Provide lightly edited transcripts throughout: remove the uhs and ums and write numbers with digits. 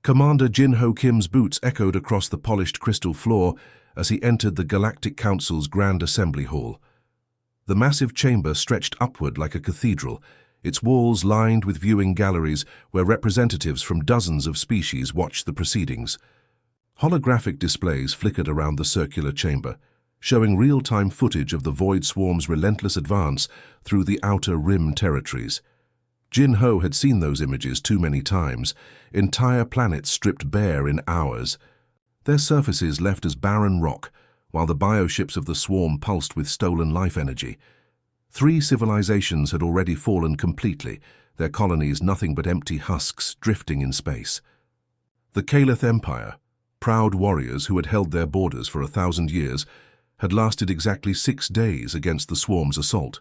Commander Jin-Ho Kim's boots echoed across the polished crystal floor as he entered the Galactic Council's Grand Assembly Hall. The massive chamber stretched upward like a cathedral, its walls lined with viewing galleries where representatives from dozens of species watched the proceedings. Holographic displays flickered around the circular chamber, showing real-time footage of the Void Swarm's relentless advance through the Outer Rim territories. Jin-Ho had seen those images too many times, entire planets stripped bare in hours. Their surfaces left as barren rock, while the bioships of the swarm pulsed with stolen life energy. 3 civilizations had already fallen completely, their colonies nothing but empty husks drifting in space. The Kaleth Empire, proud warriors who had held their borders for 1,000 years, had lasted exactly 6 days against the swarm's assault.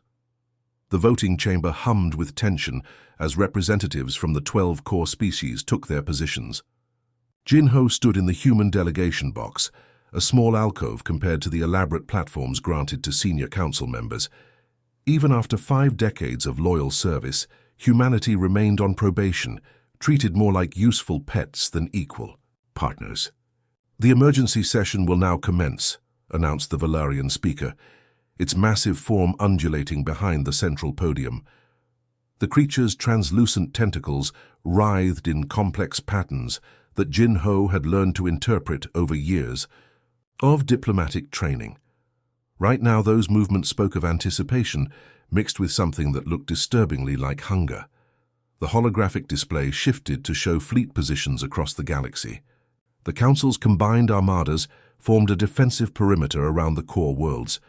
The voting chamber hummed with tension as representatives from the 12 core species took their positions. Jin-Ho stood in the human delegation box, a small alcove compared to the elaborate platforms granted to senior council members. Even after 5 decades of loyal service, humanity remained on probation, treated more like useful pets than equal partners. "The emergency session will now commence," announced the Valarian speaker, its massive form undulating behind the central podium. The creature's translucent tentacles writhed in complex patterns that Jin-Ho had learned to interpret over years of diplomatic training. Right now, those movements spoke of anticipation, mixed with something that looked disturbingly like hunger. The holographic display shifted to show fleet positions across the galaxy. The Council's combined armadas formed a defensive perimeter around the core worlds,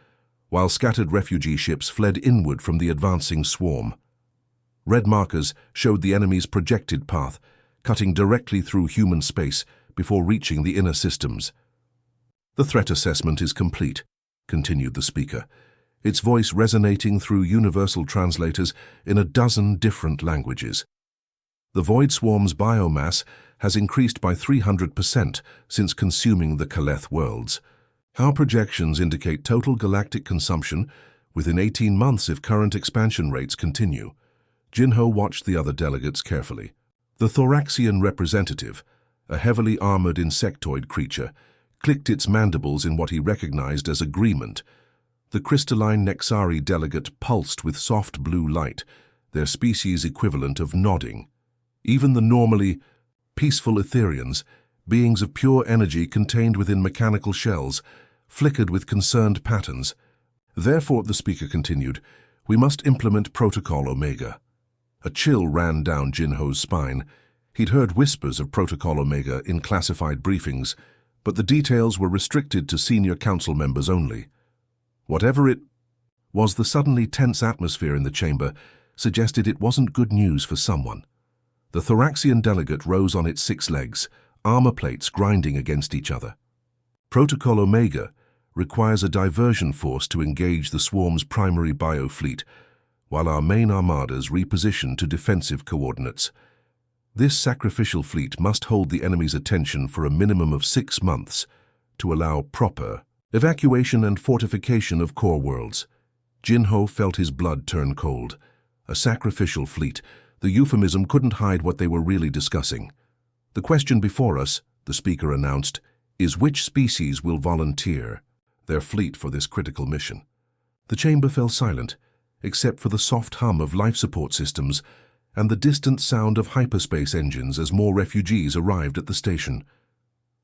while scattered refugee ships fled inward from the advancing swarm. Red markers showed the enemy's projected path, cutting directly through human space before reaching the inner systems. "The threat assessment is complete," continued the speaker, its voice resonating through universal translators in a dozen different languages. "The Void Swarm's biomass has increased by 300% since consuming the Kaleth worlds. Our projections indicate total galactic consumption within 18 months if current expansion rates continue." Jin-Ho watched the other delegates carefully. The Thoraxian representative, a heavily armored insectoid creature, clicked its mandibles in what he recognized as agreement. The crystalline Nexari delegate pulsed with soft blue light, their species equivalent of nodding. Even the normally peaceful Etherians, beings of pure energy contained within mechanical shells, flickered with concerned patterns. "Therefore," the speaker continued, "we must implement Protocol Omega." A chill ran down Jin-Ho's spine. He'd heard whispers of Protocol Omega in classified briefings, but the details were restricted to senior council members only. Whatever it was, the suddenly tense atmosphere in the chamber suggested it wasn't good news for someone. The Thoraxian delegate rose on its 6 legs, armor plates grinding against each other. "Protocol Omega requires a diversion force to engage the swarm's primary biofleet, while our main armadas reposition to defensive coordinates. This sacrificial fleet must hold the enemy's attention for a minimum of 6 months to allow proper evacuation and fortification of core worlds." Jin-Ho felt his blood turn cold. A sacrificial fleet. The euphemism couldn't hide what they were really discussing. "The question before us," the speaker announced, "is which species will volunteer their fleet for this critical mission." The chamber fell silent, except for the soft hum of life support systems and the distant sound of hyperspace engines as more refugees arrived at the station.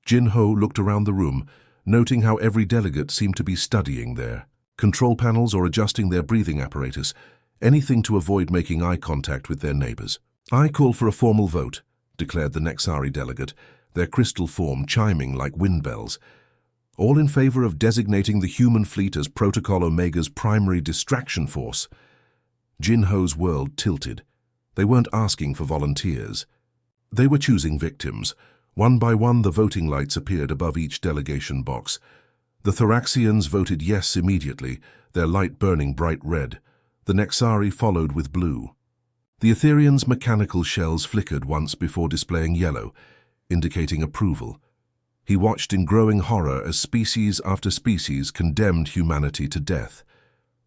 Jin-Ho looked around the room, noting how every delegate seemed to be studying their control panels or adjusting their breathing apparatus, anything to avoid making eye contact with their neighbors. "I call for a formal vote," declared the Nexari delegate, their crystal form chiming like wind bells. "All in favor of designating the human fleet as Protocol Omega's primary distraction force." Jin-Ho's world tilted. They weren't asking for volunteers. They were choosing victims. One by one, the voting lights appeared above each delegation box. The Thoraxians voted yes immediately, their light burning bright red. The Nexari followed with blue. The Etherians' mechanical shells flickered once before displaying yellow, indicating approval. He watched in growing horror as species after species condemned humanity to death.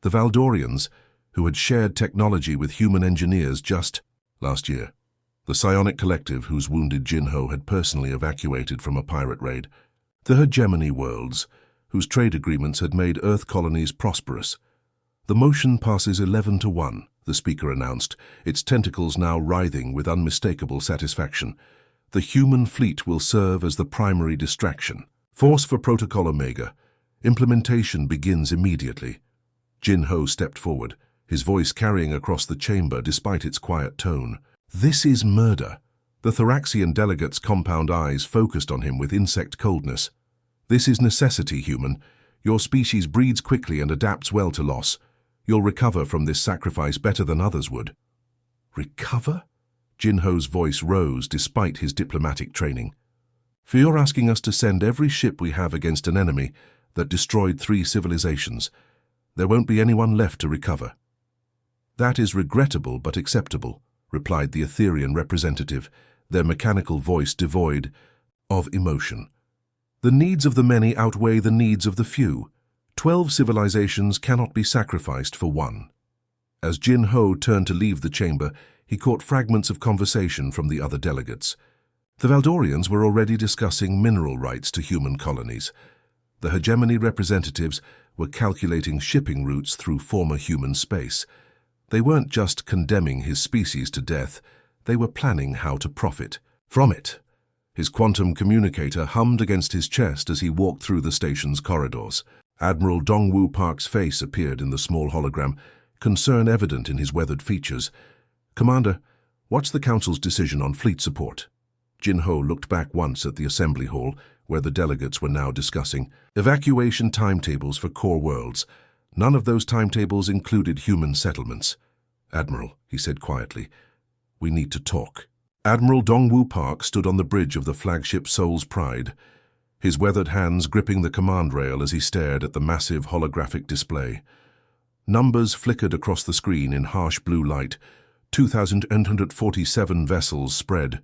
The Valdorians, who had shared technology with human engineers just last year, the psionic collective whose wounded Jinho had personally evacuated from a pirate raid. The hegemony worlds, whose trade agreements had made Earth colonies prosperous. The motion passes 11-1, the speaker announced, its tentacles now writhing with unmistakable satisfaction. The human fleet will serve as the primary distraction. Force for Protocol Omega. Implementation begins immediately. Jinho stepped forward, his voice carrying across the chamber despite its quiet tone. This is murder. The Thoraxian delegate's compound eyes focused on him with insect coldness. This is necessity, human. Your species breeds quickly and adapts well to loss. You'll recover from this sacrifice better than others would. Recover? Jinho's voice rose despite his diplomatic training. For you're asking us to send every ship we have against an enemy that destroyed 3 civilizations. There won't be anyone left to recover. That is regrettable but acceptable, replied the Etherean representative, their mechanical voice devoid of emotion. The needs of the many outweigh the needs of the few. 12 civilizations cannot be sacrificed for one. As Jinho turned to leave the chamber, he caught fragments of conversation from the other delegates. The Valdorians were already discussing mineral rights to human colonies. The hegemony representatives were calculating shipping routes through former human space. They weren't just condemning his species to death, they were planning how to profit from it. His quantum communicator hummed against his chest as he walked through the station's corridors. Admiral Dongwu Park's face appeared in the small hologram, concern evident in his weathered features. Commander, what's the Council's decision on fleet support? Jinho looked back once at the assembly hall, where the delegates were now discussing evacuation timetables for core worlds. None of those timetables included human settlements. Admiral, he said quietly, we need to talk. Admiral Dongwu Park stood on the bridge of the flagship Soul's Pride, his weathered hands gripping the command rail as he stared at the massive holographic display. Numbers flickered across the screen in harsh blue light. 2,847 vessels spread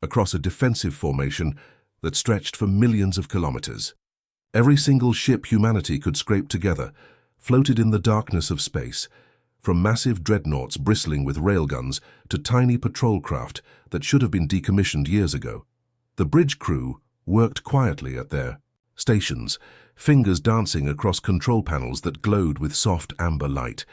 across a defensive formation that stretched for millions of kilometers. Every single ship humanity could scrape together floated in the darkness of space, from massive dreadnoughts bristling with railguns to tiny patrol craft that should have been decommissioned years ago. The bridge crew worked quietly at their stations, fingers dancing across control panels that glowed with soft amber light.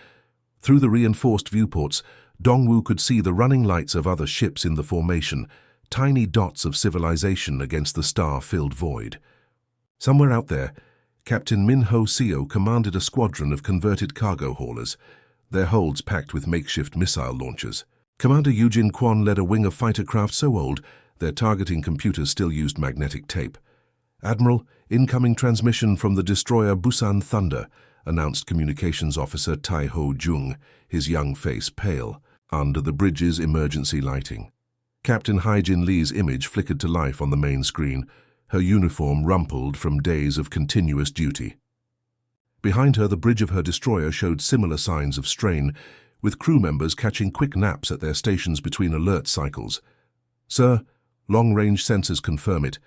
Through the reinforced viewports, Dongwu could see the running lights of other ships in the formation, tiny dots of civilization against the star-filled void. Somewhere out there, Captain Minho Seo commanded a squadron of converted cargo haulers, their holds packed with makeshift missile launchers. Commander Eugene Kwon led a wing of fighter craft so old their targeting computers still used magnetic tape. Admiral, incoming transmission from the destroyer Busan Thunder, announced communications officer Tai Ho Jung, his young face pale, under the bridge's emergency lighting. Captain Haijin Lee's image flickered to life on the main screen, her uniform rumpled from days of continuous duty. Behind her, the bridge of her destroyer showed similar signs of strain, with crew members catching quick naps at their stations between alert cycles. Sir, long-range sensors confirm it.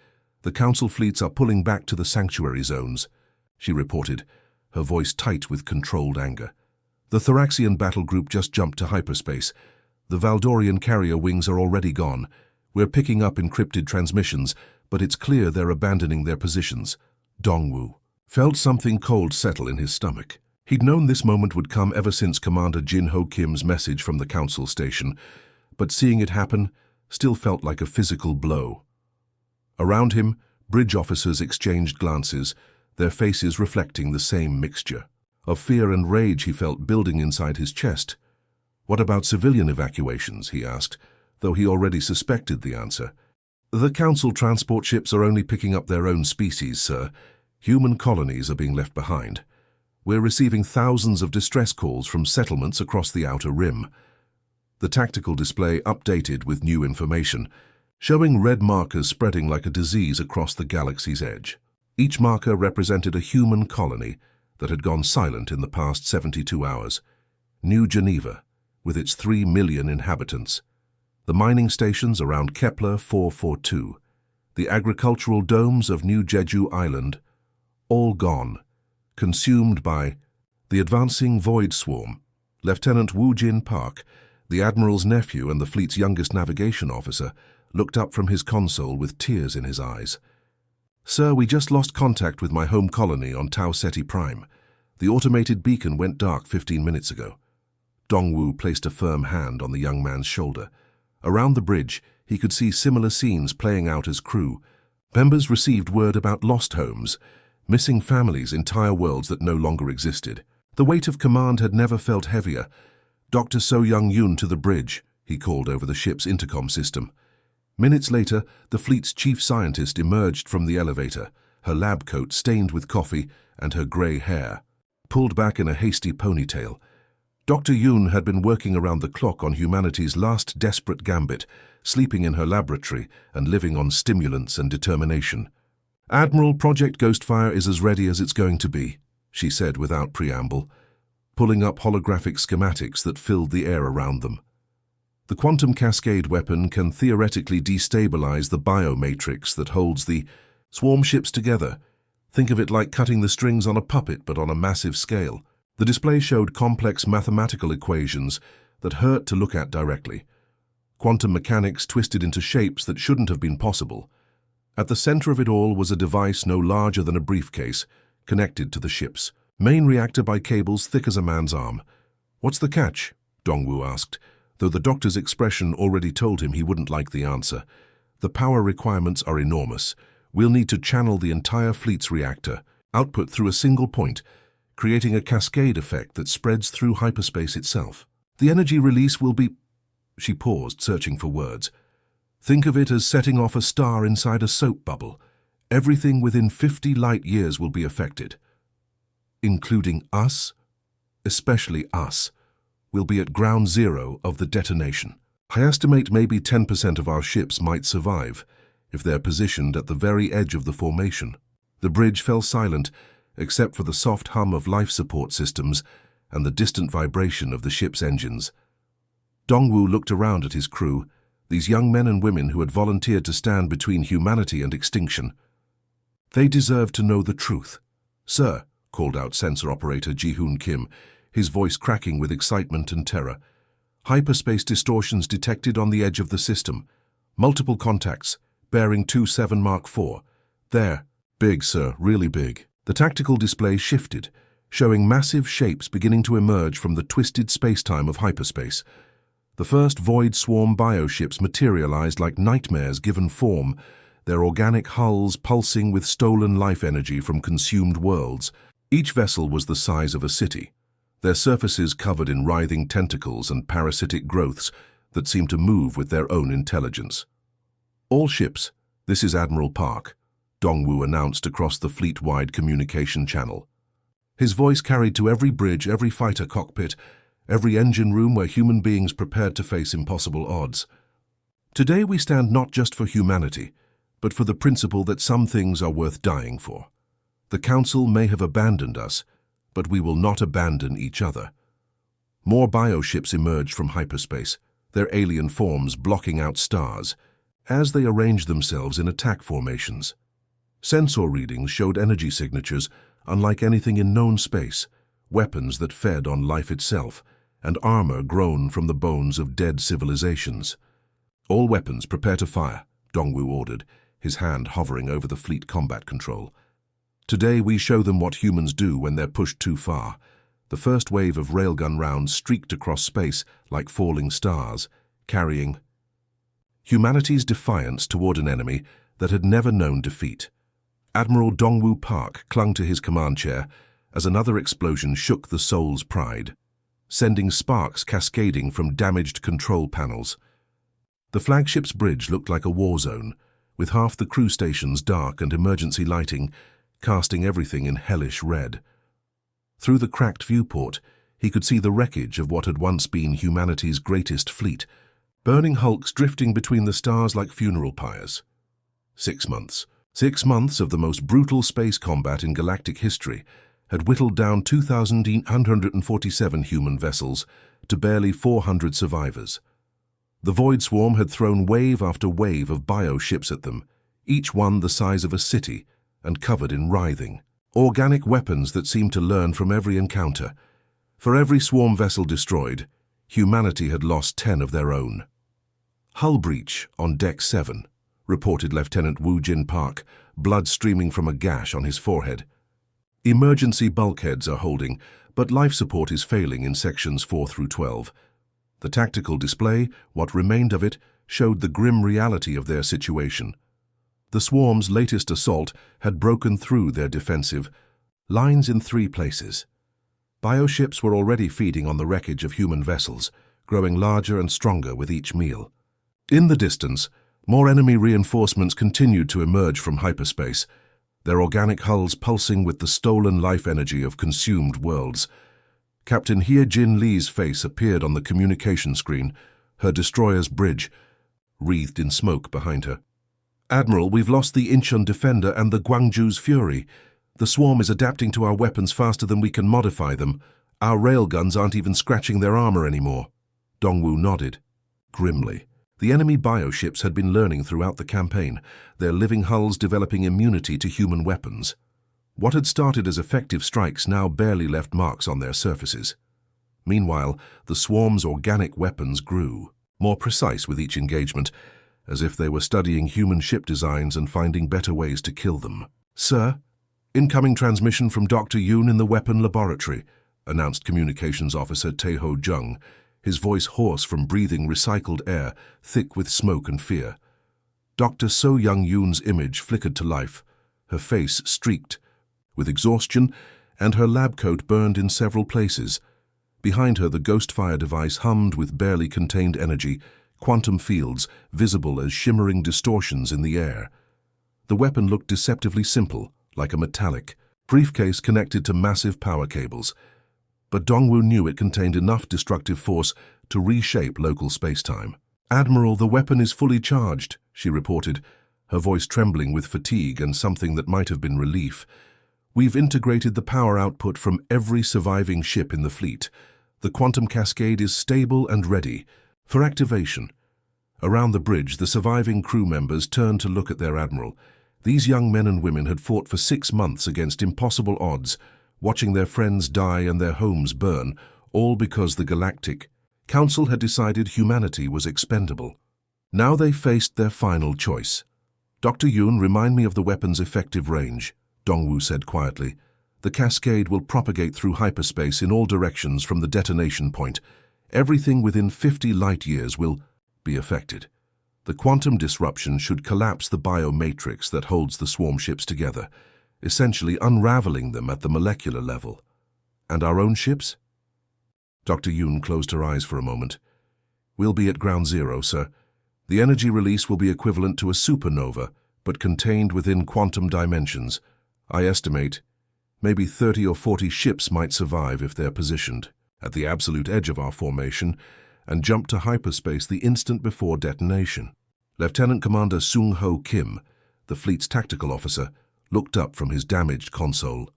The Council fleets are pulling back to the sanctuary zones, she reported, her voice tight with controlled anger. The Thoraxian battle group just jumped to hyperspace. The Valdorian carrier wings are already gone. We're picking up encrypted transmissions, but it's clear they're abandoning their positions. Dongwu felt something cold settle in his stomach. He'd known this moment would come ever since Commander Jinho Kim's message from the Council station, but seeing it happen still felt like a physical blow. Around him, bridge officers exchanged glances, their faces reflecting the same mixture of fear and rage he felt building inside his chest. What about civilian evacuations, he asked, though he already suspected the answer. The Council transport ships are only picking up their own species, sir. Human colonies are being left behind. We're receiving thousands of distress calls from settlements across the Outer Rim. The tactical display updated with new information, showing red markers spreading like a disease across the galaxy's edge. Each marker represented a human colony that had gone silent in the past 72 hours. New Geneva, with its 3 million inhabitants. The mining stations around Kepler 442. The agricultural domes of New Jeju Island. All gone, consumed by the advancing void swarm. Lieutenant Woo Jin Park, The Admiral's nephew and the fleet's youngest navigation officer looked up from his console with tears in his eyes. "Sir, we just lost contact with my home colony on Tau Ceti Prime. The automated beacon went dark 15 minutes ago." Dongwu placed a firm hand on the young man's shoulder. Around the bridge, he could see similar scenes playing out as crew members received word about lost homes, missing families, entire worlds that no longer existed. The weight of command had never felt heavier. "Dr. So Young-Yoon to the bridge," he called over the ship's intercom system. Minutes later, the fleet's chief scientist emerged from the elevator, her lab coat stained with coffee and her grey hair pulled back in a hasty ponytail. Dr. Yoon had been working around the clock on humanity's last desperate gambit, sleeping in her laboratory and living on stimulants and determination. "Admiral, Project Ghostfire is as ready as it's going to be," she said without preamble, pulling up holographic schematics that filled the air around them. "The quantum cascade weapon can theoretically destabilize the biomatrix that holds the swarm ships together. Think of it like cutting the strings on a puppet, but on a massive scale." The display showed complex mathematical equations that hurt to look at directly. Quantum mechanics twisted into shapes that shouldn't have been possible. At the center of it all was a device no larger than a briefcase, connected to the ship's main reactor by cables thick as a man's arm. "What's the catch?" Dongwu asked, though the doctor's expression already told him he wouldn't like the answer. "The power requirements are enormous. We'll need to channel the entire fleet's reactor output through a single point, creating a cascade effect that spreads through hyperspace itself. The energy release will be—" She paused, searching for words. "Think of it as setting off a star inside a soap bubble. Everything within 50 light years will be affected. Including us, especially us. We'll be at ground zero of the detonation. I estimate maybe 10% of our ships might survive, if they're positioned at the very edge of the formation." The bridge fell silent, except for the soft hum of life support systems and the distant vibration of the ship's engines. Dongwu looked around at his crew, these young men and women who had volunteered to stand between humanity and extinction. They deserved to know the truth. "Sir," called out sensor operator Ji-Hoon Kim, his voice cracking with excitement and terror. "Hyperspace distortions detected on the edge of the system. Multiple contacts, bearing 27 Mark IV. There. Big, sir, really big." The tactical display shifted, showing massive shapes beginning to emerge from the twisted space-time of hyperspace. The first Void Swarm bioships materialized like nightmares given form, their organic hulls pulsing with stolen life energy from consumed worlds. Each vessel was the size of a city, their surfaces covered in writhing tentacles and parasitic growths that seemed to move with their own intelligence. "All ships, this is Admiral Park," Dongwu announced across the fleet-wide communication channel. His voice carried to every bridge, every fighter cockpit, every engine room where human beings prepared to face impossible odds. "Today we stand not just for humanity, but for the principle that some things are worth dying for. The Council may have abandoned us, but we will not abandon each other." More bioships emerged from hyperspace, their alien forms blocking out stars, as they arranged themselves in attack formations. Sensor readings showed energy signatures unlike anything in known space, weapons that fed on life itself, and armor grown from the bones of dead civilizations. "All weapons prepare to fire," Dongwu ordered, his hand hovering over the fleet combat control. "Today we show them what humans do when they're pushed too far." The first wave of railgun rounds streaked across space like falling stars, carrying humanity's defiance toward an enemy that had never known defeat. Admiral Dongwu Park clung to his command chair as another explosion shook the Soul's pride, sending sparks cascading from damaged control panels. The flagship's bridge looked like a war zone, with half the crew stations dark and emergency lighting casting everything in hellish red. Through the cracked viewport, he could see the wreckage of what had once been humanity's greatest fleet, burning hulks drifting between the stars like funeral pyres. 6 months. 6 months of the most brutal space combat in galactic history had whittled down 2,847 human vessels to barely 400 survivors. The Void Swarm had thrown wave after wave of bioships at them, each one the size of a city and covered in writhing, organic weapons that seemed to learn from every encounter. For every swarm vessel destroyed, Humanity had lost 10 of their own. "Hull breach on Deck 7, reported Lieutenant Woo Jin Park, blood streaming from a gash on his forehead. "Emergency bulkheads are holding, but life support is failing in sections 4 through 12. The tactical display, what remained of it, showed the grim reality of their situation. The swarm's latest assault had broken through their defensive lines in 3 places. Bioships were already feeding on the wreckage of human vessels, growing larger and stronger with each meal. In the distance, more enemy reinforcements continued to emerge from hyperspace, their organic hulls pulsing with the stolen life energy of consumed worlds. Captain Hye Jin Lee's face appeared on the communication screen, her destroyer's bridge wreathed in smoke behind her. "Admiral, we've lost the Incheon Defender and the Gwangju's Fury. The swarm is adapting to our weapons faster than we can modify them. Our railguns aren't even scratching their armor anymore." Dongwoo nodded grimly. The enemy bioships had been learning throughout the campaign, their living hulls developing immunity to human weapons. What had started as effective strikes now barely left marks on their surfaces. Meanwhile, the swarm's organic weapons grew, more precise with each engagement, as if they were studying human ship designs and finding better ways to kill them. "Sir, incoming transmission from Dr. Yoon in the weapon laboratory," announced Communications Officer Tae-ho Jung, his voice hoarse from breathing recycled air, thick with smoke and fear. Dr. So Young Yoon's image flickered to life, her face streaked with exhaustion, and her lab coat burned in several places. Behind her, the Ghostfire device hummed with barely contained energy, quantum fields visible as shimmering distortions in the air. The weapon looked deceptively simple, like a metallic briefcase connected to massive power cables. But Dongwoo knew it contained enough destructive force to reshape local space-time. "Admiral, the weapon is fully charged," she reported, her voice trembling with fatigue and something that might have been relief. "We've integrated the power output from every surviving ship in the fleet. The quantum cascade is stable and ready for activation." Around the bridge, the surviving crew members turned to look at their admiral. These young men and women had fought for 6 months against impossible odds, watching their friends die and their homes burn, all because the Galactic Council had decided humanity was expendable. Now they faced their final choice. "Dr. Yoon, remind me of the weapon's effective range," Dongwoo said quietly. "The cascade will propagate through hyperspace in all directions from the detonation point. Everything within 50 light-years will be affected. The quantum disruption should collapse the biomatrix that holds the swarm ships together, essentially unraveling them at the molecular level. And our own ships?" Dr. Yoon closed her eyes for a moment. "We'll be at ground zero, sir. The energy release will be equivalent to a supernova, but contained within quantum dimensions. I estimate maybe 30 or 40 ships might survive if they're positioned at the absolute edge of our formation and jump to hyperspace the instant before detonation." Lieutenant Commander Sung-ho Kim, the fleet's tactical officer, looked up from his damaged console.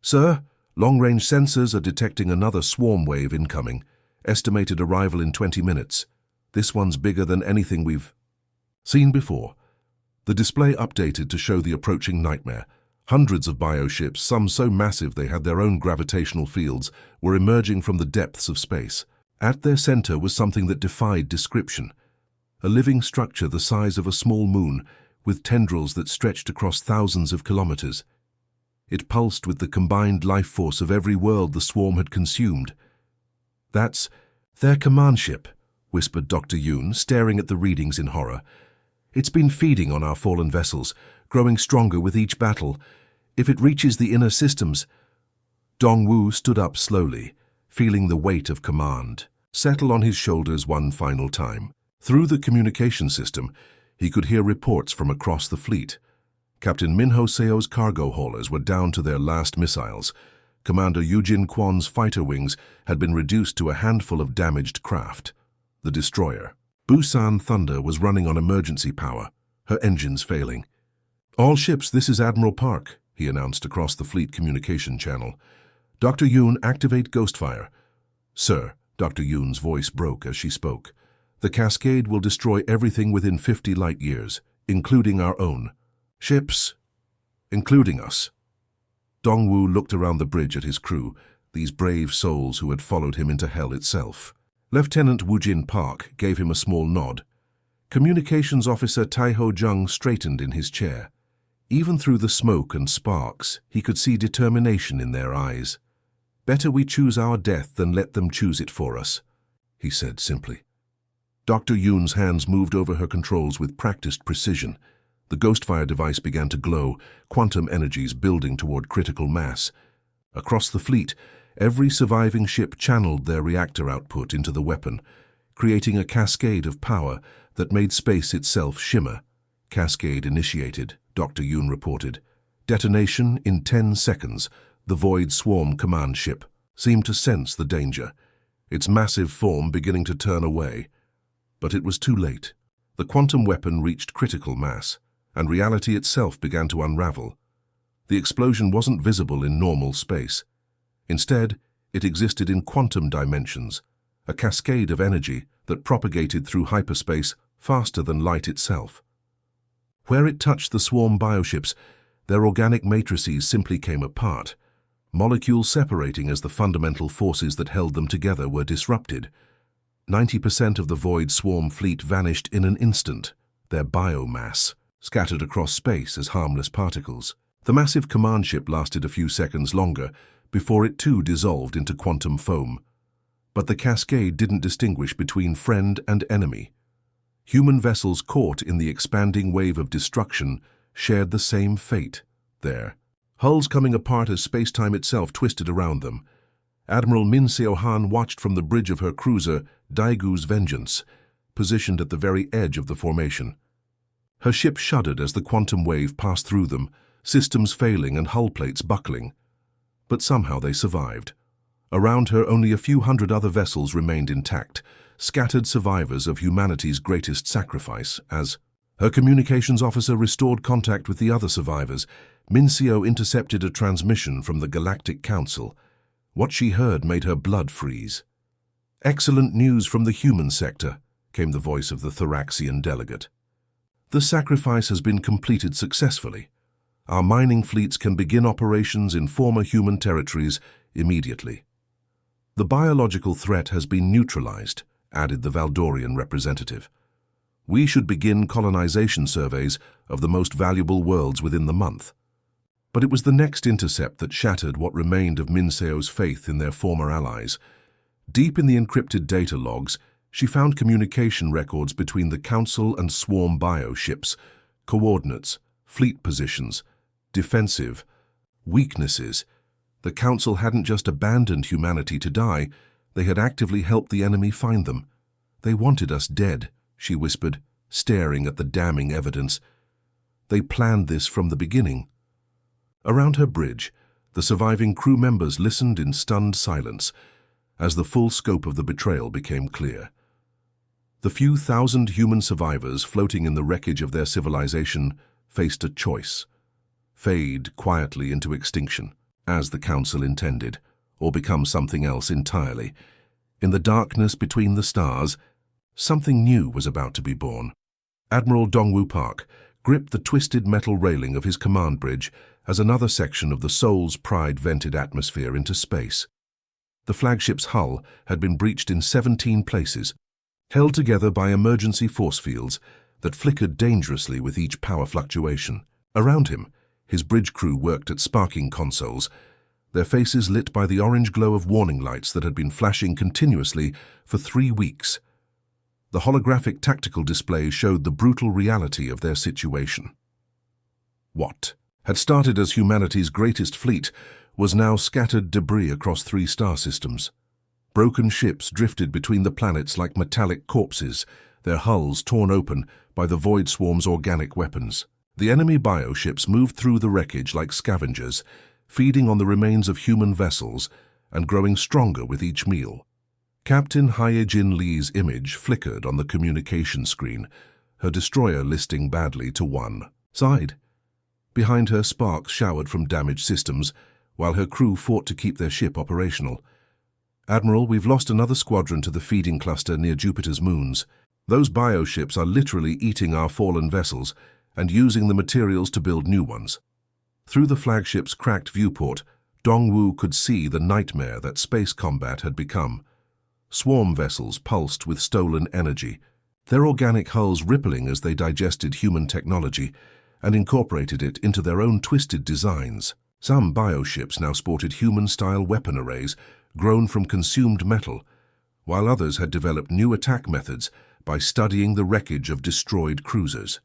"Sir, long-range sensors are detecting another swarm wave incoming. Estimated arrival in 20 minutes. This one's bigger than anything we've seen before." The display updated to show the approaching nightmare. Hundreds of bioships, some so massive they had their own gravitational fields, were emerging from the depths of space. At their center was something that defied description. A living structure the size of a small moon, with tendrils that stretched across thousands of kilometers. It pulsed with the combined life force of every world the swarm had consumed. "That's their command ship," whispered Dr. Yoon, staring at the readings in horror. "It's been feeding on our fallen vessels, growing stronger with each battle. If it reaches the inner systems—" Dongwoo stood up slowly, feeling the weight of command settle on his shoulders one final time. Through the communication system, he could hear reports from across the fleet. Captain Minho Seo's cargo haulers were down to their last missiles. Commander Eugene Kwon's fighter wings had been reduced to a handful of damaged craft. The destroyer, Busan Thunder, was running on emergency power, her engines failing. "All ships, this is Admiral Park," he announced across the fleet communication channel. "Dr. Yoon, activate Ghostfire." "Sir," Dr. Yoon's voice broke as she spoke. "The cascade will destroy everything within 50 light-years, including our own ships, including us." Dongwoo looked around the bridge at his crew, these brave souls who had followed him into hell itself. Lieutenant Woojin Park gave him a small nod. Communications Officer Taiho Jung straightened in his chair. Even through the smoke and sparks, he could see determination in their eyes. "Better we choose our death than let them choose it for us," he said simply. Dr. Yoon's hands moved over her controls with practiced precision. The Ghostfire device began to glow, quantum energies building toward critical mass. Across the fleet, every surviving ship channeled their reactor output into the weapon, creating a cascade of power that made space itself shimmer. "Cascade initiated," Dr. Yoon reported. "Detonation in 10 seconds." The Void Swarm command ship seemed to sense the danger, its massive form beginning to turn away. But it was too late. The quantum weapon reached critical mass, and reality itself began to unravel. The explosion wasn't visible in normal space. Instead, it existed in quantum dimensions, a cascade of energy that propagated through hyperspace faster than light itself. Where it touched the swarm bioships, their organic matrices simply came apart, molecules separating as the fundamental forces that held them together were disrupted. 90% of the Void Swarm fleet vanished in an instant, their biomass scattered across space as harmless particles. The massive command ship lasted a few seconds longer before it too dissolved into quantum foam. But the cascade didn't distinguish between friend and enemy. Human vessels caught in the expanding wave of destruction shared the same fate there. Hulls coming apart as space-time itself twisted around them. Admiral Min Seo-han watched from the bridge of her cruiser, Daigu's Vengeance, positioned at the very edge of the formation. Her ship shuddered as the quantum wave passed through them, systems failing and hull plates buckling. But somehow they survived. Around her, only a few hundred other vessels remained intact, scattered survivors of humanity's greatest sacrifice. As her communications officer restored contact with the other survivors, Min Seo intercepted a transmission from the Galactic Council. What she heard made her blood freeze. "Excellent news from the human sector," came the voice of the Thoraxian delegate. "The sacrifice has been completed successfully. Our mining fleets can begin operations in former human territories immediately." "The biological threat has been neutralized," added the Valdorian representative. "We should begin colonization surveys of the most valuable worlds within the month." But it was the next intercept that shattered what remained of Min Seo's faith in their former allies. Deep in the encrypted data logs, she found communication records between the Council and Swarm bioships, coordinates, fleet positions, defensive, weaknesses. The Council hadn't just abandoned humanity to die, they had actively helped the enemy find them. "They wanted us dead," she whispered, staring at the damning evidence. "They planned this from the beginning." Around her bridge, the surviving crew members listened in stunned silence as the full scope of the betrayal became clear. The few thousand human survivors floating in the wreckage of their civilization faced a choice: fade quietly into extinction, as the Council intended, or become something else entirely. In the darkness between the stars, something new was about to be born. Admiral Dongwoo Park gripped the twisted metal railing of his command bridge as another section of the Soul's Pride vented atmosphere into space. The flagship's hull had been breached in 17 places, held together by emergency force fields that flickered dangerously with each power fluctuation. Around him, his bridge crew worked at sparking consoles, their faces lit by the orange glow of warning lights that had been flashing continuously for 3 weeks. The holographic tactical displays showed the brutal reality of their situation. What had started as humanity's greatest fleet was now scattered debris across 3 star systems. Broken ships drifted between the planets like metallic corpses, their hulls torn open by the Void Swarm's organic weapons. The enemy bioships moved through the wreckage like scavengers, feeding on the remains of human vessels and growing stronger with each meal. Captain Hyejin Lee's image flickered on the communication screen, her destroyer listing badly to 1 side. Behind her, sparks showered from damaged systems, while her crew fought to keep their ship operational. "Admiral, we've lost another squadron to the feeding cluster near Jupiter's moons. Those bioships are literally eating our fallen vessels and using the materials to build new ones." Through the flagship's cracked viewport, Dongwoo could see the nightmare that space combat had become. Swarm vessels pulsed with stolen energy, their organic hulls rippling as they digested human technology and incorporated it into their own twisted designs. Some bioships now sported human-style weapon arrays grown from consumed metal, while others had developed new attack methods by studying the wreckage of destroyed cruisers.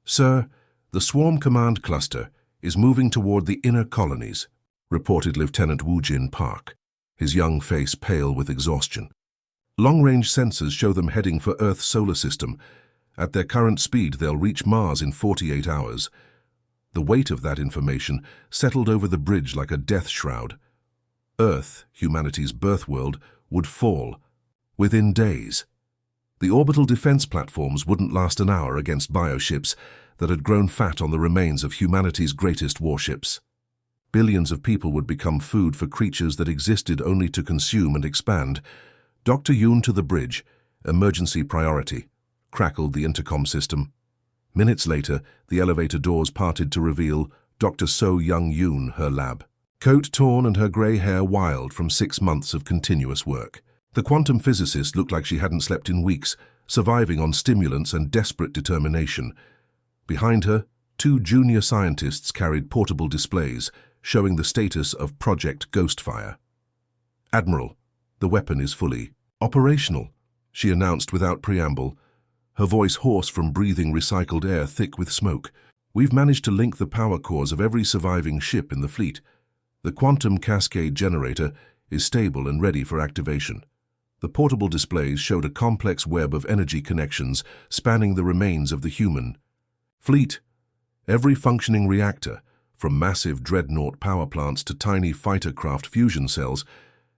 "Sir, the Swarm Command Cluster is moving toward the inner colonies," reported Lieutenant Woojin Park, his young face pale with exhaustion. "Long-range sensors show them heading for Earth's solar system. At their current speed, they'll reach Mars in 48 hours. The weight of that information settled over the bridge like a death shroud. Earth, humanity's birth world, would fall within days. The orbital defense platforms wouldn't last an hour against bioships that had grown fat on the remains of humanity's greatest warships. Billions of people would become food for creatures that existed only to consume and expand. Dr. Yoon to the bridge, emergency priority," crackled the intercom system. Minutes later, the elevator doors parted to reveal Dr. So Young Yoon, her lab. Coat torn and her grey hair wild from 6 months of continuous work. The quantum physicist looked like she hadn't slept in weeks, surviving on stimulants and desperate determination. Behind her, 2 junior scientists carried portable displays showing the status of Project Ghostfire. "Admiral, the weapon is fully operational," she announced without preamble, her voice hoarse from breathing recycled air thick with smoke. "We've managed to link the power cores of every surviving ship in the fleet. The quantum cascade generator is stable and ready for activation." The portable displays showed a complex web of energy connections spanning the remains of the human fleet. Every functioning reactor, from massive dreadnought power plants to tiny fighter craft fusion cells,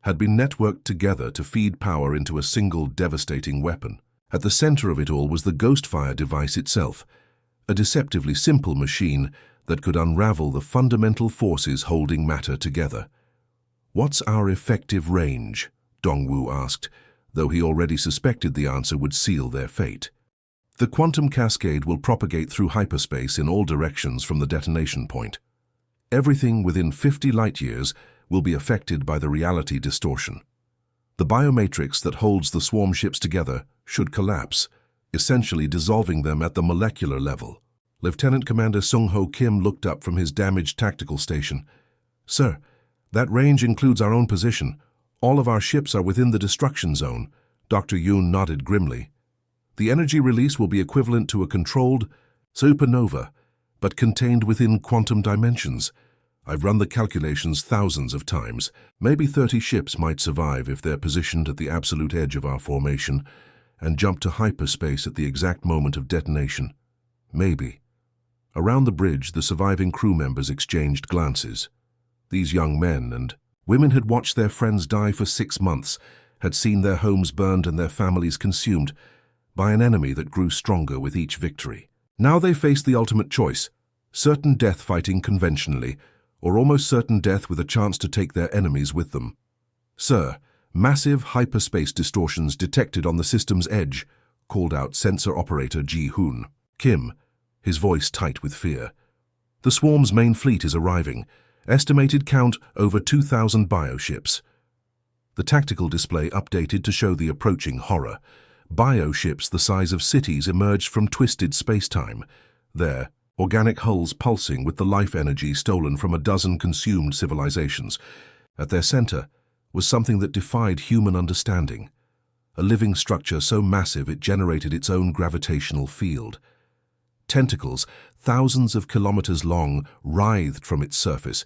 had been networked together to feed power into a single devastating weapon. At the center of it all was the Ghostfire device itself, a deceptively simple machine that could unravel the fundamental forces holding matter together. "What's our effective range?" Dongwoo asked, though he already suspected the answer would seal their fate. "The quantum cascade will propagate through hyperspace in all directions from the detonation point. Everything within 50 light-years will be affected by the reality distortion. The biomatrix that holds the swarm ships together should collapse, essentially dissolving them at the molecular level." Lieutenant Commander Sung-Ho Kim looked up from his damaged tactical station. "Sir, that range includes our own position. All of our ships are within the destruction zone." Dr. Yoon nodded grimly. "The energy release will be equivalent to a controlled supernova, but contained within quantum dimensions. I've run the calculations thousands of times. Maybe 30 ships might survive if they're positioned at the absolute edge of our formation and jump to hyperspace at the exact moment of detonation. Maybe." Around the bridge, the surviving crew members exchanged glances. These young men and women had watched their friends die for 6 months, had seen their homes burned and their families consumed by an enemy that grew stronger with each victory. Now they faced the ultimate choice: certain death fighting conventionally, or almost certain death with a chance to take their enemies with them. "Sir, massive hyperspace distortions detected on the system's edge," called out sensor operator Ji-hoon. Kim, his voice tight with fear. "The swarm's main fleet is arriving. Estimated count over 2,000 bioships." The tactical display updated to show the approaching horror. Bioships the size of cities emerged from twisted space-time, their organic hulls pulsing with the life energy stolen from a dozen consumed civilizations. At their center was something that defied human understanding, a living structure so massive it generated its own gravitational field. Tentacles, thousands of kilometers long, writhed from its surface,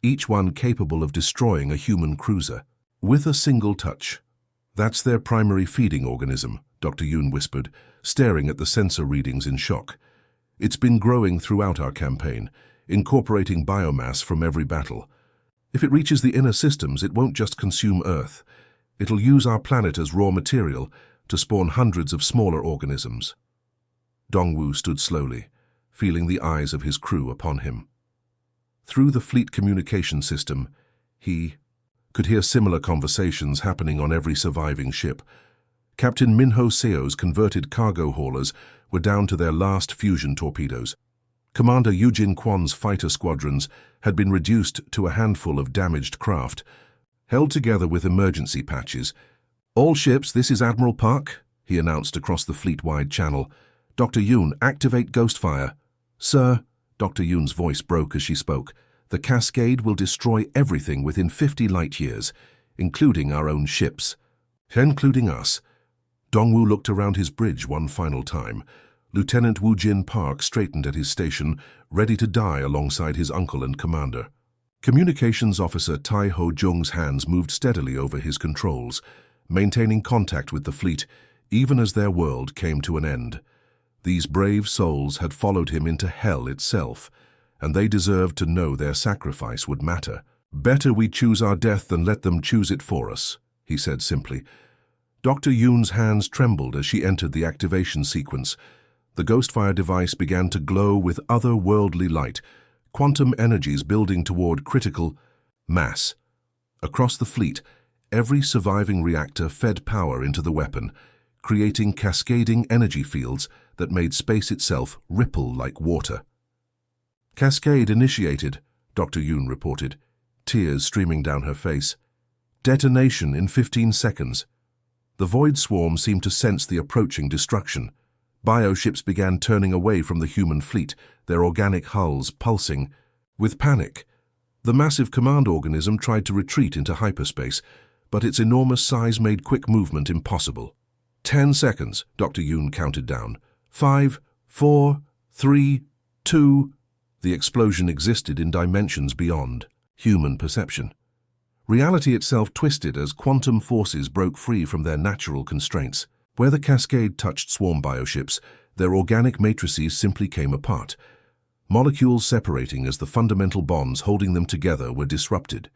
each one capable of destroying a human cruiser with a single touch. "That's their primary feeding organism," Dr. Yoon whispered, staring at the sensor readings in shock. "It's been growing throughout our campaign, incorporating biomass from every battle. If it reaches the inner systems, it won't just consume Earth. It'll use our planet as raw material to spawn hundreds of smaller organisms." Dongwoo stood slowly, feeling the eyes of his crew upon him. Through the fleet communication system, he could hear similar conversations happening on every surviving ship. Captain Minho Seo's converted cargo haulers were down to their last fusion torpedoes. Commander Eugene Kwon's fighter squadrons had been reduced to a handful of damaged craft, held together with emergency patches. "All ships, this is Admiral Park," he announced across the fleet-wide channel. "Dr. Yoon, activate Ghostfire." "Sir," Dr. Yoon's voice broke as she spoke, "the cascade will destroy everything within 50 light-years, including our own ships." "Including us?" Dongwu looked around his bridge one final time. Lieutenant Wu Jin Park straightened at his station, ready to die alongside his uncle and commander. Communications Officer Tai Ho Jung's hands moved steadily over his controls, maintaining contact with the fleet, even as their world came to an end. These brave souls had followed him into hell itself, and they deserved to know their sacrifice would matter. "Better we choose our death than let them choose it for us," he said simply. Dr. Yoon's hands trembled as she entered the activation sequence. The Ghostfire device began to glow with otherworldly light, quantum energies building toward critical mass. Across the fleet, every surviving reactor fed power into the weapon, creating cascading energy fields that made space itself ripple like water. "Cascade initiated," Dr. Yoon reported, tears streaming down her face. "Detonation in 15 seconds. The Void Swarm seemed to sense the approaching destruction. Bioships began turning away from the human fleet, their organic hulls pulsing. With panic, the massive command organism tried to retreat into hyperspace, but its enormous size made quick movement impossible. 10 seconds, Dr. Yoon counted down. 5, 4, 3, 2... The explosion existed in dimensions beyond human perception. Reality itself twisted as quantum forces broke free from their natural constraints. Where the cascade touched swarm bioships, their organic matrices simply came apart, molecules separating as the fundamental bonds holding them together were disrupted.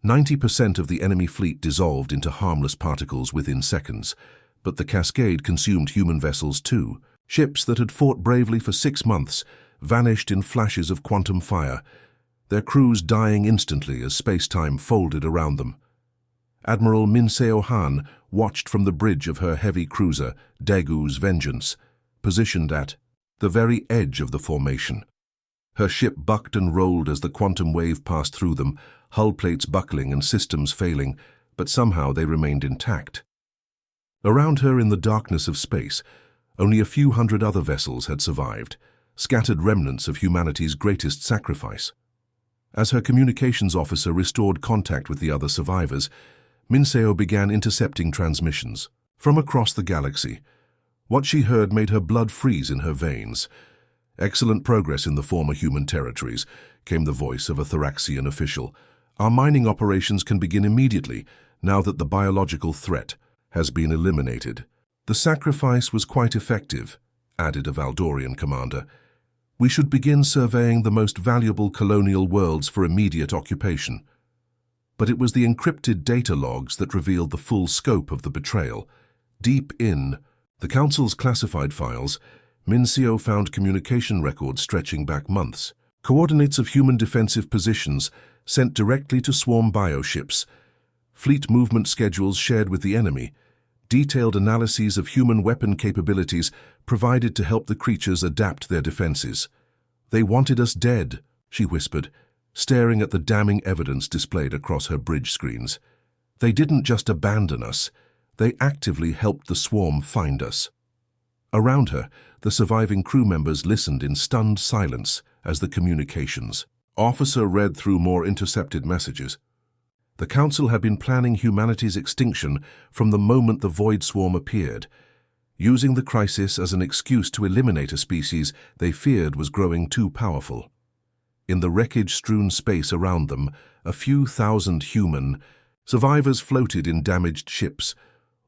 90% of the enemy fleet dissolved into harmless particles within seconds, but the cascade consumed human vessels too. Ships that had fought bravely for 6 months vanished in flashes of quantum fire, their crews dying instantly as space-time folded around them. Admiral Min Seo-han watched from the bridge of her heavy cruiser, Daegu's Vengeance, positioned at the very edge of the formation. Her ship bucked and rolled as the quantum wave passed through them, hull plates buckling and systems failing, but somehow they remained intact. Around her in the darkness of space, only a few hundred other vessels had survived, scattered remnants of humanity's greatest sacrifice. As her communications officer restored contact with the other survivors, Minseo began intercepting transmissions. From across the galaxy, what she heard made her blood freeze in her veins. "Excellent progress in the former human territories," came the voice of a Thoraxian official. "Our mining operations can begin immediately, now that the biological threat has been eliminated." "The sacrifice was quite effective," added a Valdorian commander. "We should begin surveying the most valuable colonial worlds for immediate occupation." But it was the encrypted data logs that revealed the full scope of the betrayal. Deep in the Council's classified files, Minseo found communication records stretching back months. Coordinates of human defensive positions sent directly to swarm bioships, fleet movement schedules shared with the enemy, detailed analyses of human weapon capabilities provided to help the creatures adapt their defenses. "They wanted us dead," she whispered, staring at the damning evidence displayed across her bridge screens. "They didn't just abandon us, they actively helped the swarm find us." Around her, the surviving crew members listened in stunned silence as the communications officer read through more intercepted messages. The Council had been planning humanity's extinction from the moment the Void Swarm appeared, using the crisis as an excuse to eliminate a species they feared was growing too powerful. In the wreckage-strewn space around them, a few thousand human survivors floated in damaged ships,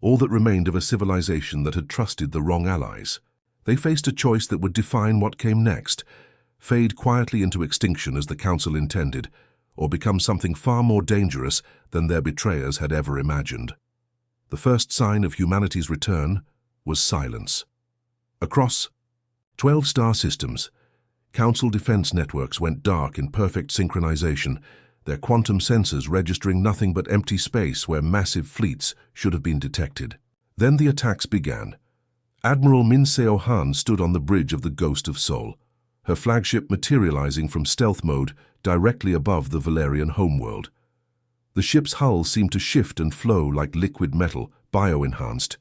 all that remained of a civilization that had trusted the wrong allies. They faced a choice that would define what came next: fade quietly into extinction as the Council intended, or become something far more dangerous than their betrayers had ever imagined. The first sign of humanity's return was silence. Across 12 star systems, Council defense networks went dark in perfect synchronization, their quantum sensors registering nothing but empty space where massive fleets should have been detected. Then the attacks began. Admiral Min Seo-han stood on the bridge of the Ghost of Seoul, her flagship materializing from stealth mode directly above the Valerian homeworld. The ship's hull seemed to shift and flow like liquid metal, bio-enhanced.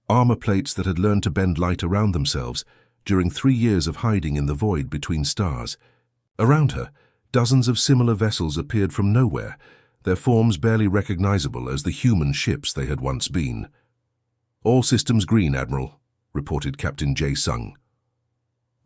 Armor plates that had learned to bend light around themselves during 3 years of hiding in the void between stars. Around her, dozens of similar vessels appeared from nowhere, their forms barely recognizable as the human ships they had once been. "All systems green, Admiral," reported Captain Jae Sung.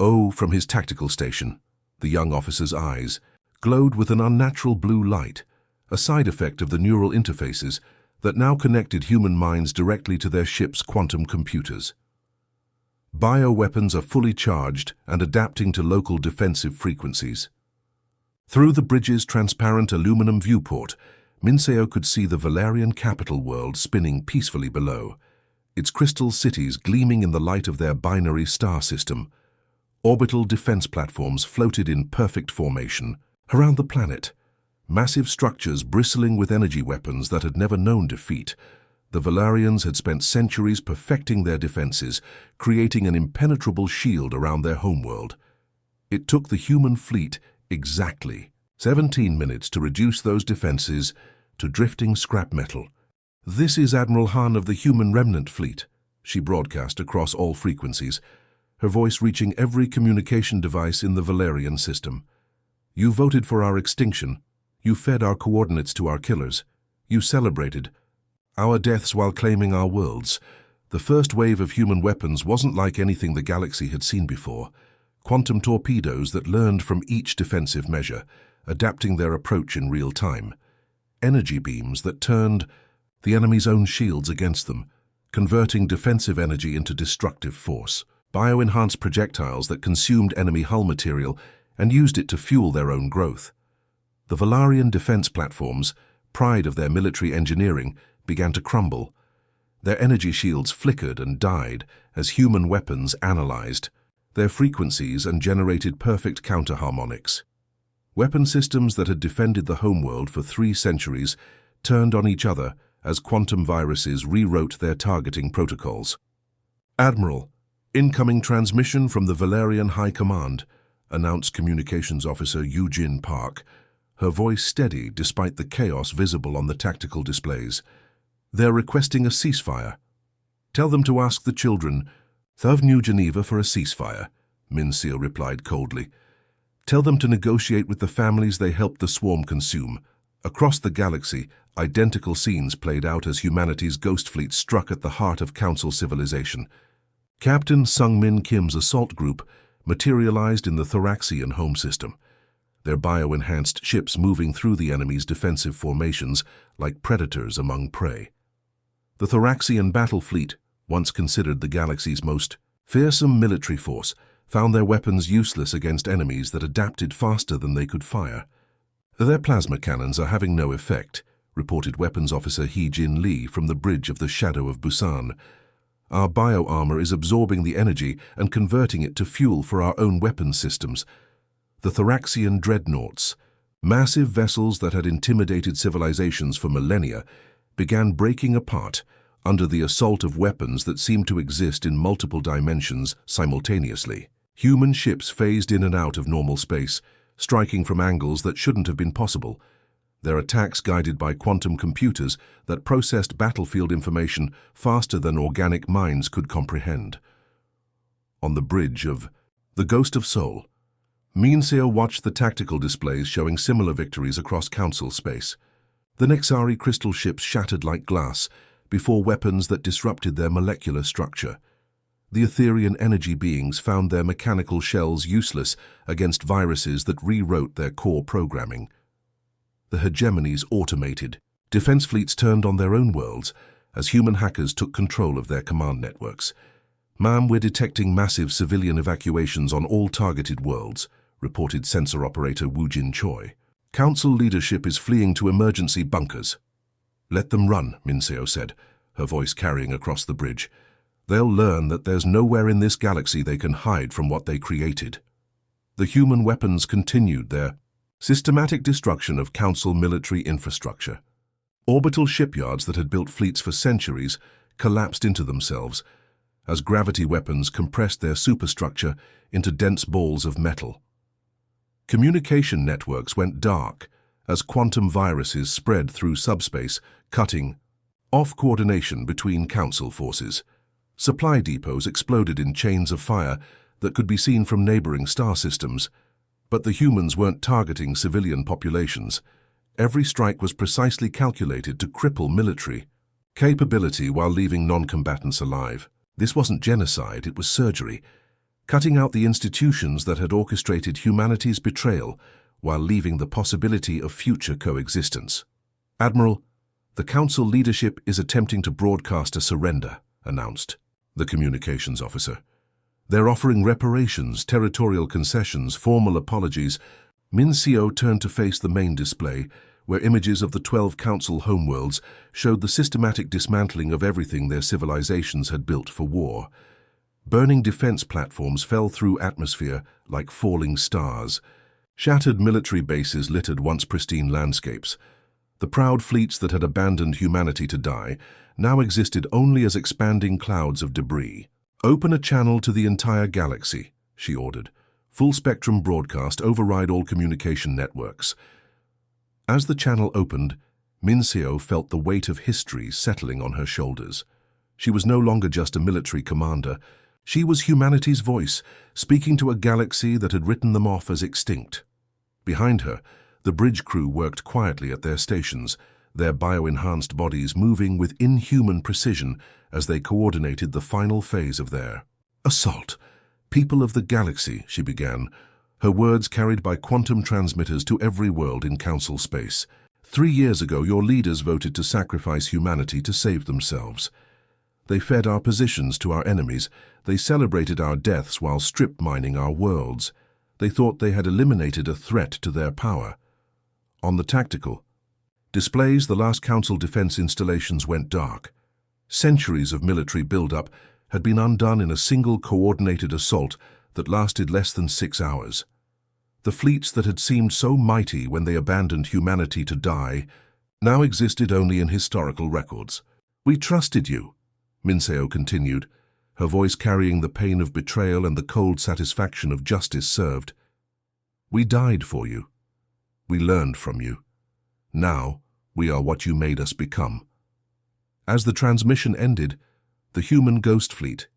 Oh, from his tactical station, the young officer's eyes glowed with an unnatural blue light, a side effect of the neural interfaces that now connected human minds directly to their ship's quantum computers. Bioweapons are fully charged and adapting to local defensive frequencies. Through the bridge's transparent aluminum viewport, Minseo could see the Valerian capital world spinning peacefully below, its crystal cities gleaming in the light of their binary star system. Orbital defense platforms floated in perfect formation. Around the planet, massive structures bristling with energy weapons that had never known defeat. The Valerians had spent centuries perfecting their defenses, creating an impenetrable shield around their homeworld. It took the human fleet exactly 17 minutes to reduce those defenses to drifting scrap metal. "This is Admiral Han of the Human Remnant Fleet," she broadcast across all frequencies, her voice reaching every communication device in the Valerian system. "You voted for our extinction. You fed our coordinates to our killers. You celebrated our deaths while claiming our worlds. The first wave of human weapons wasn't like anything the galaxy had seen before. Quantum torpedoes that learned from each defensive measure, adapting their approach in real time. Energy beams that turned the enemy's own shields against them, converting defensive energy into destructive force. Bio-enhanced projectiles that consumed enemy hull material and used it to fuel their own growth. The Valerian defense platforms, pride of their military engineering, began to crumble. Their energy shields flickered and died as human weapons analyzed their frequencies and generated perfect counter-harmonics. Weapon systems that had defended the homeworld for 3 centuries turned on each other as quantum viruses rewrote their targeting protocols. "Admiral, incoming transmission from the Valerian High Command," announced Communications Officer Eugene Park, her voice steady despite the chaos visible on the tactical displays. "They're requesting a ceasefire. Tell them to ask the children of New Geneva for a ceasefire," Minseo replied coldly. "Tell them to negotiate with the families they helped the swarm consume." Across the galaxy, identical scenes played out as humanity's ghost fleet struck at the heart of Council civilization. Captain Sung-Min Kim's assault group materialized in the Thoraxian home system, their bio-enhanced ships moving through the enemy's defensive formations like predators among prey. The Thoraxian battle fleet, once considered the galaxy's most fearsome military force, found their weapons useless against enemies that adapted faster than they could fire. "Their plasma cannons are having no effect," reported Weapons Officer Hee-Jin Lee from the bridge of the Shadow of Busan. "Our bio-armor is absorbing the energy and converting it to fuel for our own weapons systems." The Thoraxian dreadnoughts, massive vessels that had intimidated civilizations for millennia, began breaking apart under the assault of weapons that seemed to exist in multiple dimensions simultaneously. Human ships phased in and out of normal space, striking from angles that shouldn't have been possible, their attacks guided by quantum computers that processed battlefield information faster than organic minds could comprehend. On the bridge of the Ghost of Seoul, Minseo watched the tactical displays showing similar victories across Council space. The Nexari crystal ships shattered like glass before weapons that disrupted their molecular structure. The Etherian energy beings found their mechanical shells useless against viruses that rewrote their core programming. The hegemonies automated. Defense fleets turned on their own worlds as human hackers took control of their command networks. "Ma'am, we're detecting massive civilian evacuations on all targeted worlds," reported sensor operator Woojin Choi. "Council leadership is fleeing to emergency bunkers." "Let them run," Minseo said, her voice carrying across the bridge. "They'll learn that there's nowhere in this galaxy they can hide from what they created." The human weapons continued their systematic destruction of Council military infrastructure. Orbital shipyards that had built fleets for centuries collapsed into themselves as gravity weapons compressed their superstructure into dense balls of metal. Communication networks went dark as quantum viruses spread through subspace, cutting off coordination between Council forces. Supply depots exploded in chains of fire that could be seen from neighboring star systems, but the humans weren't targeting civilian populations. Every strike was precisely calculated to cripple military capability while leaving non-combatants alive. This wasn't genocide, it was surgery, cutting out the institutions that had orchestrated humanity's betrayal while leaving the possibility of future coexistence. "Admiral, the Council leadership is attempting to broadcast a surrender," announced the communications officer. "They're offering reparations, territorial concessions, formal apologies." Min Seo turned to face the main display, where images of the 12 Council homeworlds showed the systematic dismantling of everything their civilizations had built for war. Burning defense platforms fell through atmosphere like falling stars. Shattered military bases littered once pristine landscapes. The proud fleets that had abandoned humanity to die now existed only as expanding clouds of debris. "Open a channel to the entire galaxy," she ordered. "Full-spectrum broadcast, override all communication networks." As the channel opened, Min Seo felt the weight of history settling on her shoulders. She was no longer just a military commander. She was humanity's voice, speaking to a galaxy that had written them off as extinct. Behind her, the bridge crew worked quietly at their stations, their bio-enhanced bodies moving with inhuman precision as they coordinated the final phase of their assault. "People of the galaxy," she began, her words carried by quantum transmitters to every world in Council space. 3 years ago, your leaders voted to sacrifice humanity to save themselves. They fed our positions to our enemies. They celebrated our deaths while strip mining our worlds. They thought they had eliminated a threat to their power. On the tactical displays, the last Council defense installations went dark. Centuries of military build-up had been undone in a single coordinated assault that lasted less than 6 hours. The fleets that had seemed so mighty when they abandoned humanity to die now existed only in historical records. "We trusted you," Min Seo continued, her voice carrying the pain of betrayal and the cold satisfaction of justice served. "We died for you. We learned from you. Now, we are what you made us become." As the transmission ended, the human ghost fleet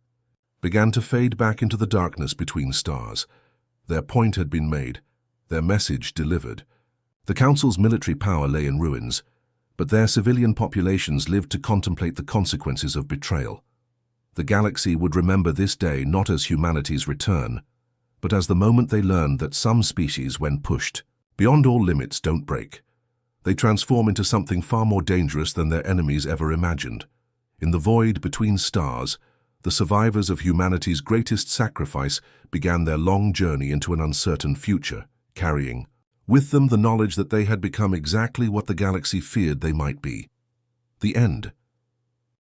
began to fade back into the darkness between stars. Their point had been made, their message delivered. The Council's military power lay in ruins, but their civilian populations lived to contemplate the consequences of betrayal. The galaxy would remember this day not as humanity's return, but as the moment they learned that some species, when pushed beyond all limits, don't break. They transform into something far more dangerous than their enemies ever imagined. In the void between stars, the survivors of humanity's greatest sacrifice began their long journey into an uncertain future, carrying with them the knowledge that they had become exactly what the galaxy feared they might be. The end